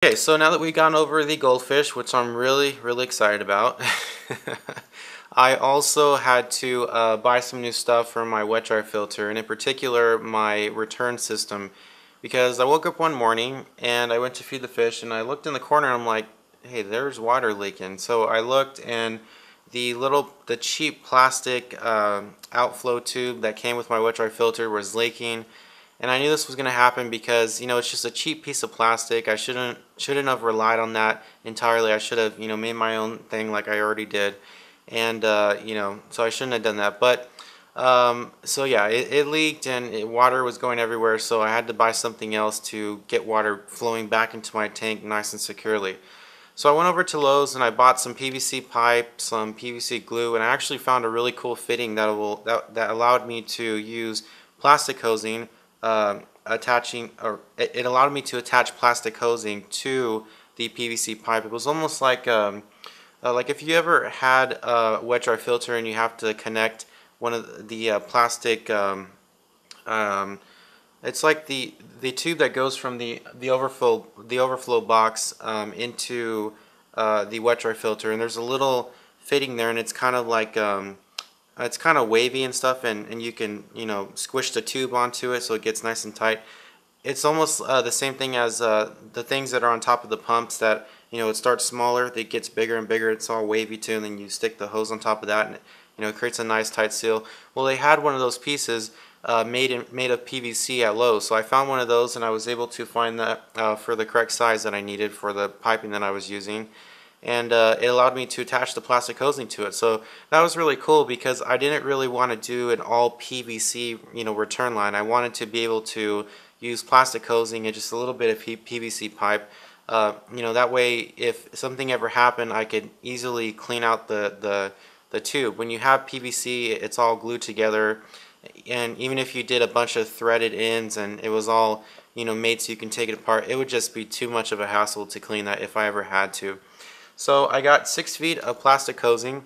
Okay, so now that we've gone over the goldfish, which I'm really excited about, I also had to buy some new stuff for my wet dry filter, and in particular my return system, because I woke up one morning and I went to feed the fish and I looked in the corner and I'm like, hey, there's water leaking. So I looked and the cheap plastic outflow tube that came with my wet dry filter was leaking. And I knew this was going to happen because, it's just a cheap piece of plastic. I shouldn't have relied on that entirely. I should have, made my own thing like I already did. And, so I shouldn't have done that. But, so yeah, it leaked and water was going everywhere. So I had to buy something else to get water flowing back into my tank nice and securely. So I went over to Lowe's and I bought some PVC pipe, some PVC glue, and I actually found a really cool fitting that allowed me to use plastic hosing, it allowed me to attach plastic hosing to the PVC pipe. It was almost like if you ever had a wet dry filter and you have to connect one of the plastic um, it's like the tube that goes from the overflow box into the wet dry filter, and there's a little fitting there, and it's kind of like it's kind of wavy and stuff, and you can squish the tube onto it so it gets nice and tight. It's almost the same thing as the things that are on top of the pumps that it starts smaller, it gets bigger and bigger, it's all wavy too, and then you stick the hose on top of that, and it creates a nice tight seal. Well, they had one of those pieces made of PVC at Lowe's, so I found one of those, and I was able to find that for the correct size that I needed for the piping that I was using, and it allowed me to attach the plastic hosing to it. So that was really cool because I didn't really want to do an all PVC return line. I wanted to be able to use plastic hosing and just a little bit of PVC pipe. That way if something ever happened, I could easily clean out the tube. When you have PVC, it's all glued together, and even if you did a bunch of threaded ends and it was all made so you can take it apart, it would just be too much of a hassle to clean that if I ever had to. So I got 6 feet of plastic hosing,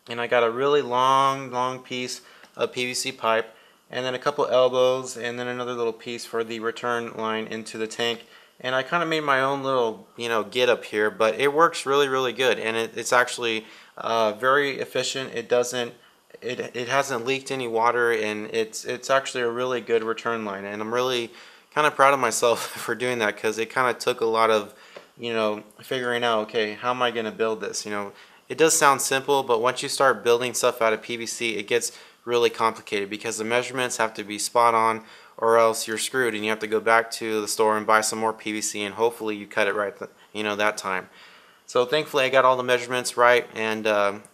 and I got a really long piece of PVC pipe, and then a couple elbows, and then another little piece for the return line into the tank. And I kind of made my own little get up here, but it works really good, and it's actually very efficient. It hasn't leaked any water, and it's actually a really good return line, and I'm really kind of proud of myself for doing that, because it kind of took a lot of figuring out, okay, how am I going to build this? It does sound simple, but once you start building stuff out of PVC, it gets really complicated because the measurements have to be spot on, or else you're screwed and you have to go back to the store and buy some more PVC, and hopefully you cut it right that time. So thankfully I got all the measurements right, and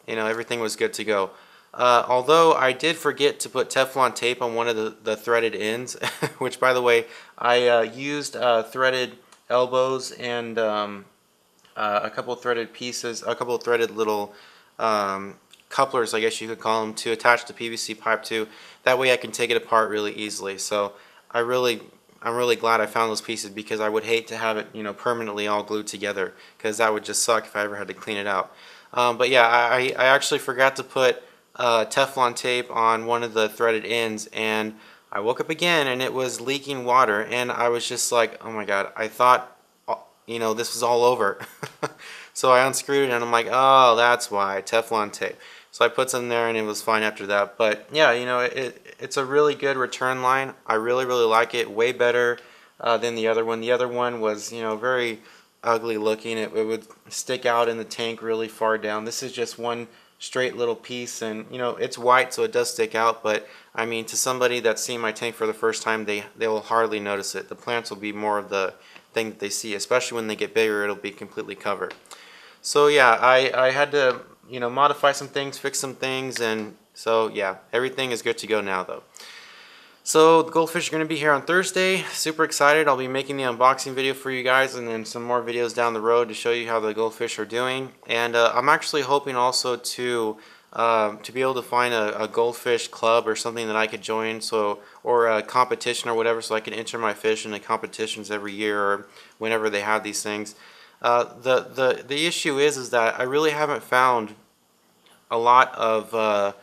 everything was good to go. Although I did forget to put Teflon tape on one of the threaded ends, which, by the way, I used threaded elbows and a couple of threaded pieces, a couple of threaded little couplers, I guess you could call them, to attach the PVC pipe to. That way I can take it apart really easily. So I'm really glad I found those pieces, because I would hate to have it permanently all glued together, because that would just suck if I ever had to clean it out. But yeah, I actually forgot to put Teflon tape on one of the threaded ends, and I woke up again and it was leaking water, and I was just like, oh my god, I thought this was all over. So I unscrewed it and I'm like, oh, that's why, Teflon tape. So I put some there and it was fine after that. But yeah, it's a really good return line. I really like it, way better than the other one. The other one was very ugly looking. It would stick out in the tank really far down. This is just one straight little piece, and it's white, so it does stick out, but I mean, to somebody that's seeing my tank for the first time, they will hardly notice it. The plants will be more of the thing that they see, especially when they get bigger. It'll be completely covered. So yeah, I had to modify some things, fix some things, and so yeah, everything is good to go now though. So the goldfish are going to be here on Thursday. Super excited. I'll be making the unboxing video for you guys, and then some more videos down the road to show you how the goldfish are doing. And I'm actually hoping also to be able to find a goldfish club or something that I could join, or a competition or whatever, so I can enter my fish in the competitions every year or whenever they have these things. The issue is that I really haven't found a lot of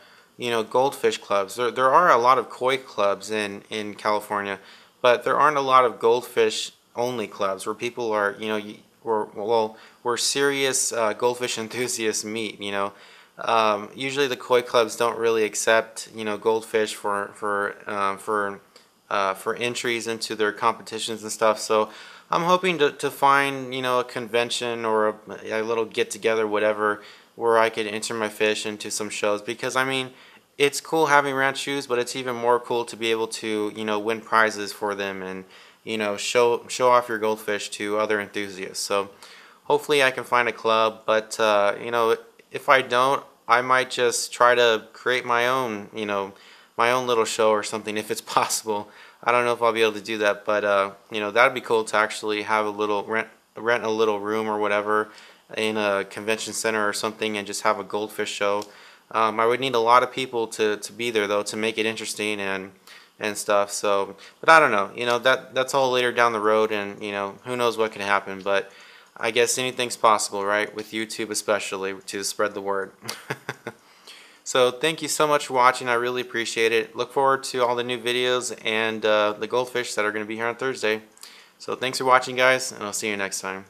goldfish clubs. There are a lot of koi clubs in California, but there aren't a lot of goldfish only clubs where people are where serious goldfish enthusiasts meet. Usually the koi clubs don't really accept goldfish for entries into their competitions and stuff. So I'm hoping to find a convention or a little get together, whatever, where I could enter my fish into some shows, because I mean it's cool having ranchus, but it's even more cool to be able to win prizes for them and show off your goldfish to other enthusiasts. So hopefully I can find a club, but if I don't, I might just try to create my own my own little show or something if it's possible. I don't know if I'll be able to do that, but that'd be cool to actually have a little rent a little room or whatever in a convention center or something and just have a goldfish show. I would need a lot of people to be there though to make it interesting and stuff. So, but I don't know. That's all later down the road, and who knows what can happen. But I guess anything's possible, right? With YouTube especially, to spread the word. So thank you so much for watching. I really appreciate it. Look forward to all the new videos and the goldfish that are going to be here on Thursday. So thanks for watching, guys, and I'll see you next time.